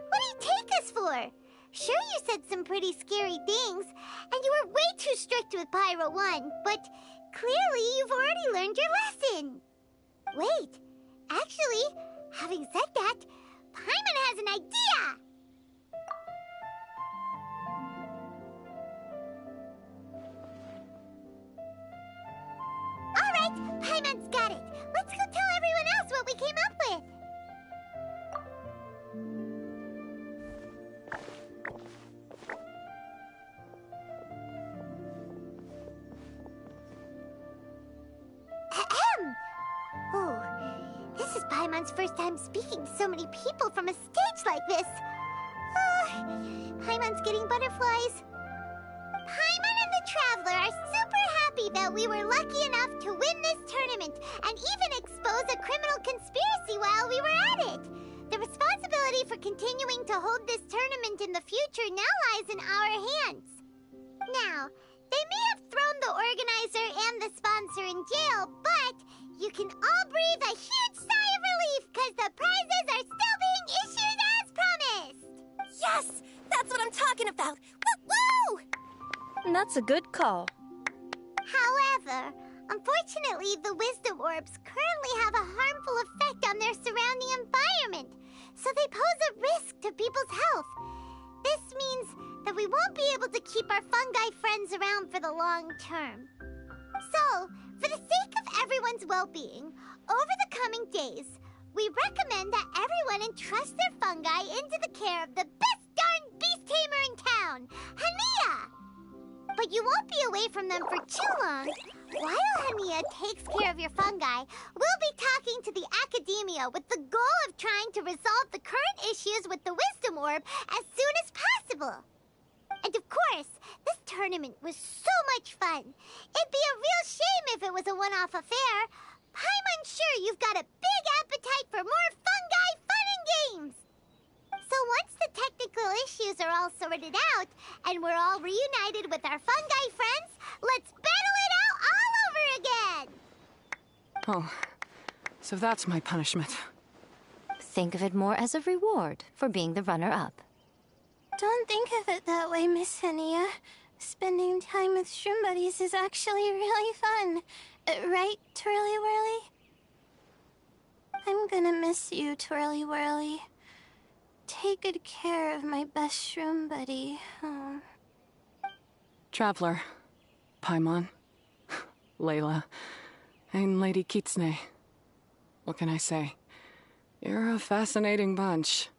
What do you take us for? Sure, you said some pretty scary things, and you were way too strict with Pyro One, but clearly you've already learned your lesson. Wait, actually, having said that, Paimon has an idea! Alright, Paimon's got it. Let's go tell everyone else what we came up with. Ahem! Oh, this is Paimon's first time speaking to so many people from a stage like this. Paimon's getting butterflies. Paimon and the Traveler are super happy that we were lucky enough to win this tournament and even expose a criminal conspiracy while we were at it. The responsibility for continuing to hold this tournament in the future now lies in our hands. Now, they may have thrown the organizer and the sponsor in jail, but you can all breathe a huge sigh of relief because the prizes are still being issued as promised. Yes! That's what I'm talking about! Woo-woo! That's a good call. However, unfortunately, the wisdom orbs currently have a harmful effect on their surrounding environment, so they pose a risk to people's health. This means that we won't be able to keep our fungi friends around for the long term. So, for the sake of everyone's well-being, over the coming days, we recommend that everyone entrust their fungi into the care of the best darn beast tamer in town, Hania! But you won't be away from them for too long. While Hania takes care of your fungi, we'll be talking to the Academia with the goal of trying to resolve the current issues with the Wisdom Orb as soon as possible. And of course, this tournament was so much fun. It'd be a real shame if it was a one-off affair. I'm sure you've got a big appetite for more fungi fun and games. So once the technical issues are all sorted out, and we're all reunited with our fungi friends, let's battle it out all over again! Oh, so that's my punishment. Think of it more as a reward for being the runner-up. Don't think of it that way, Miss Hania. Spending time with shroom buddies is actually really fun. Right, Twirly Whirly? I'm gonna miss you, Twirly Whirly. Take good care of my best shroom buddy. Oh. Traveler, Paimon, Layla, and Lady Kitsune. What can I say? You're a fascinating bunch.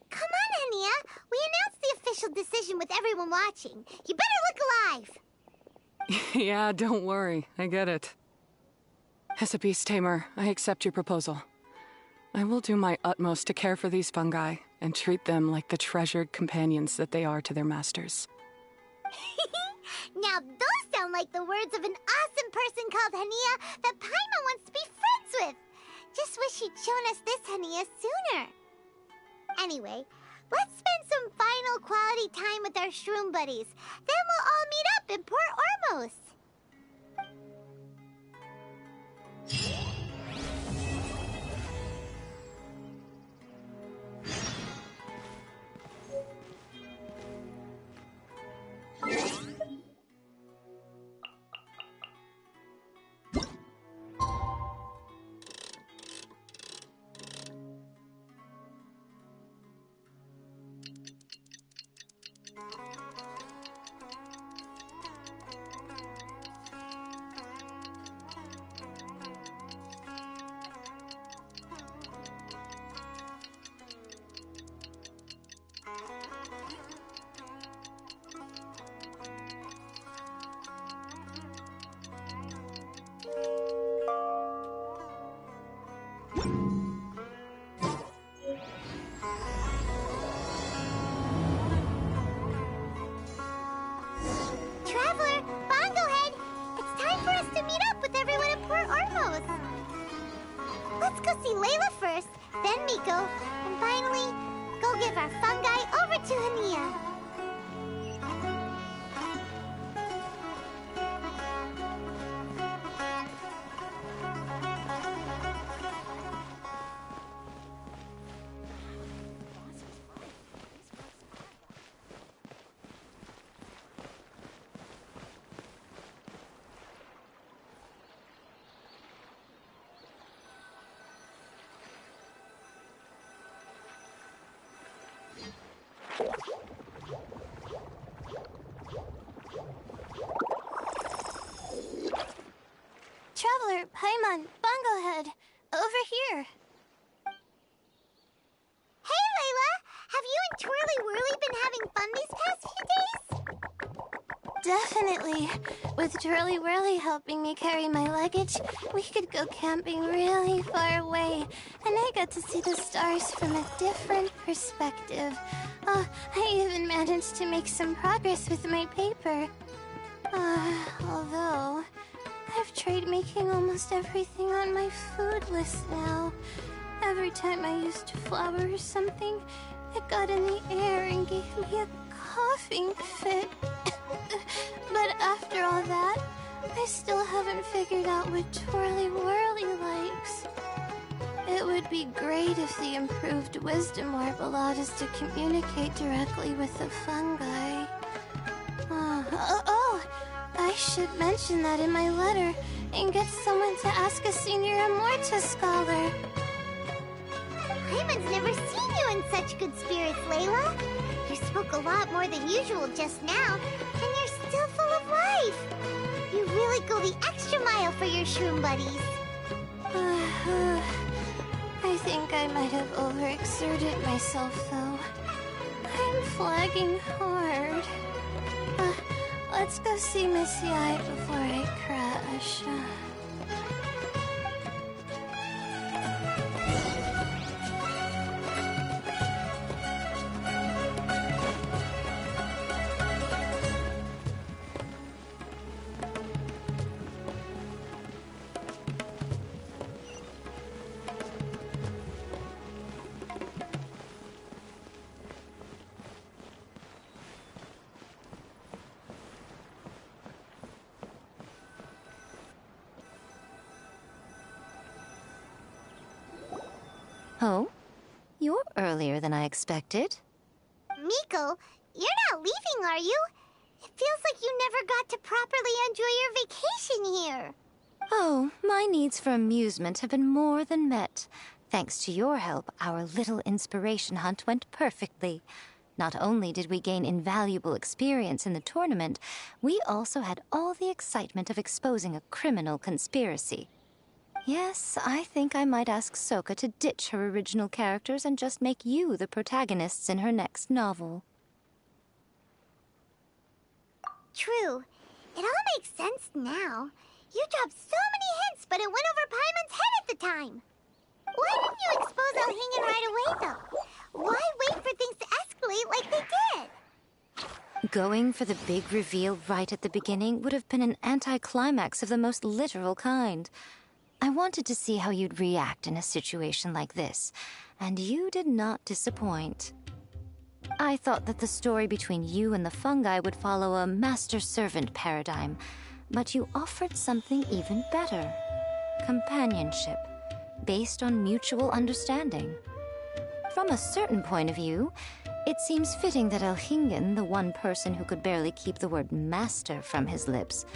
Come on, Hania. We announced the official decision with everyone watching. You better look alive. Yeah, don't worry. I get it. As a beast tamer, I accept your proposal. I will do my utmost to care for these fungi and treat them like the treasured companions that they are to their masters. Now those sound like the words of an awesome person called Hania that Paimon wants to be friends with. Just wish he'd shown us this Hania sooner. Anyway, let's spend some final quality time with our shroom buddies. Then we'll all meet up in Port Ormos. Traveler, Bongohead, it's time for us to meet up with everyone in Port Ormos. Let's go see Layla first, then Miko, and finally, go give our fungi over to Hania. Traveler, Paimon, Bongohead, over here. Hey, Layla! Have you and Twirly Whirly been having fun these past few days? Definitely. With Twirly Whirly helping me carry my luggage, we could go camping really far away, and I got to see the stars from a different perspective. Oh, I even managed to make some progress with my paper. Although, I've tried making almost everything on my food list now. Every time I used flour or something, it got in the air and gave me a coughing fit. But after all that, I still haven't figured out what Twirly Whirly likes. It would be great if the improved Wisdom Orb allowed us to communicate directly with the fungi. I should mention that in my letter and get someone to ask a senior Immorta scholar. Paimon's never seen you in such good spirits, Layla. You spoke a lot more than usual just now, and you're still full of life. You really go the extra mile for your shroom buddies. I think I might have overexerted myself, though. I'm flagging hard. Let's go see Missy Eye before I crash. Oh? You're earlier than I expected. Miko, you're not leaving, are you? It feels like you never got to properly enjoy your vacation here. Oh, my needs for amusement have been more than met. Thanks to your help, our little inspiration hunt went perfectly. Not only did we gain invaluable experience in the tournament, we also had all the excitement of exposing a criminal conspiracy. Yes, I think I might ask Soka to ditch her original characters and just make you the protagonists in her next novel. True. It all makes sense now. You dropped so many hints, but it went over Paimon's head at the time. Why didn't you expose Elhingen right away, though? Why wait for things to escalate like they did? Going for the big reveal right at the beginning would have been an anticlimax of the most literal kind. I wanted to see how you'd react in a situation like this, and you did not disappoint. I thought that the story between you and the fungi would follow a master-servant paradigm, but you offered something even better. Companionship, based on mutual understanding. From a certain point of view, it seems fitting that Elhingen, the one person who could barely keep the word master from his lips,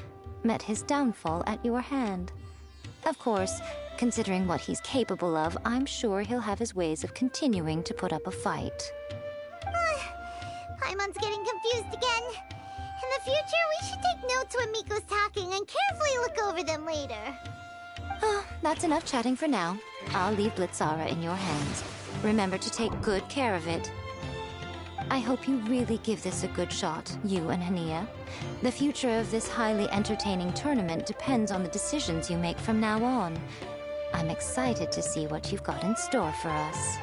met his downfall at your hand. Of course, considering what he's capable of, I'm sure he'll have his ways of continuing to put up a fight. Paimon's getting confused again. In the future, we should take notes when Miko's talking and carefully look over them later. That's enough chatting for now. I'll leave Blitzara in your hands. Remember to take good care of it. I hope you really give this a good shot, you and Hania. The future of this highly entertaining tournament depends on the decisions you make from now on. I'm excited to see what you've got in store for us.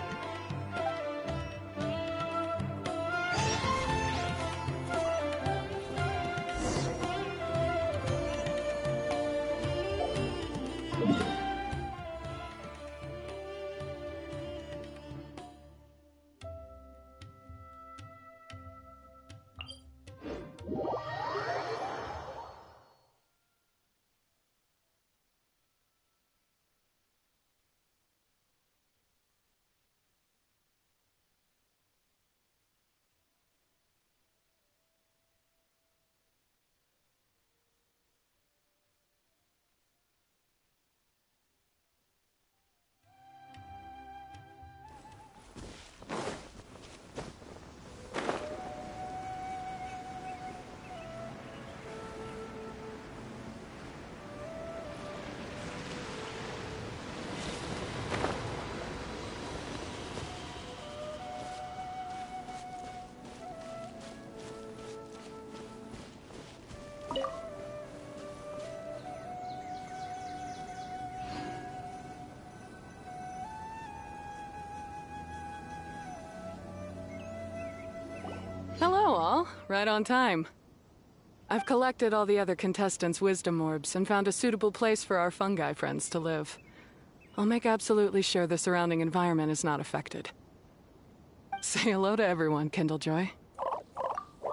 Hello, all. Right on time. I've collected all the other contestants' wisdom orbs and found a suitable place for our fungi friends to live. I'll make absolutely sure the surrounding environment is not affected. Say hello to everyone, Kindlejoy.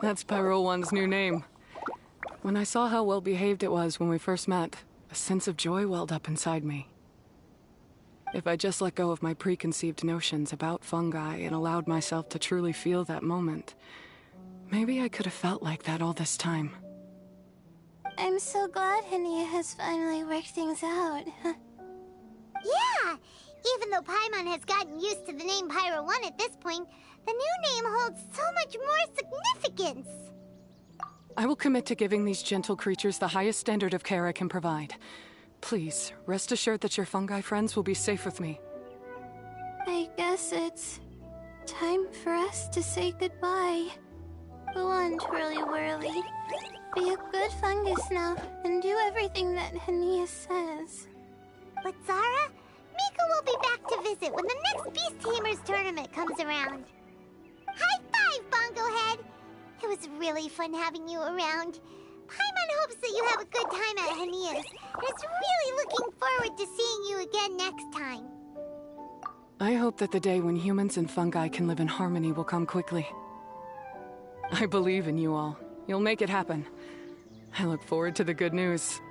That's Pyro One's new name. When I saw how well behaved it was when we first met, a sense of joy welled up inside me. If I just let go of my preconceived notions about fungi and allowed myself to truly feel that moment, maybe I could have felt like that all this time. I'm so glad Hania has finally worked things out. Yeah! Even though Paimon has gotten used to the name Pyro 1 at this point, the new name holds so much more significance. I will commit to giving these gentle creatures the highest standard of care I can provide. Please, rest assured that your fungi friends will be safe with me. I guess it's time for us to say goodbye. Go on, Twirly Whirly. Be a good fungus now, and do everything that Hania says. But Zara, Miko will be back to visit when the next Beast Tamers tournament comes around. High five, Bongo Head! It was really fun having you around. Paimon hopes that you have a good time at Hania's, and is really looking forward to seeing you again next time. I hope that the day when humans and fungi can live in harmony will come quickly. I believe in you all. You'll make it happen. I look forward to the good news.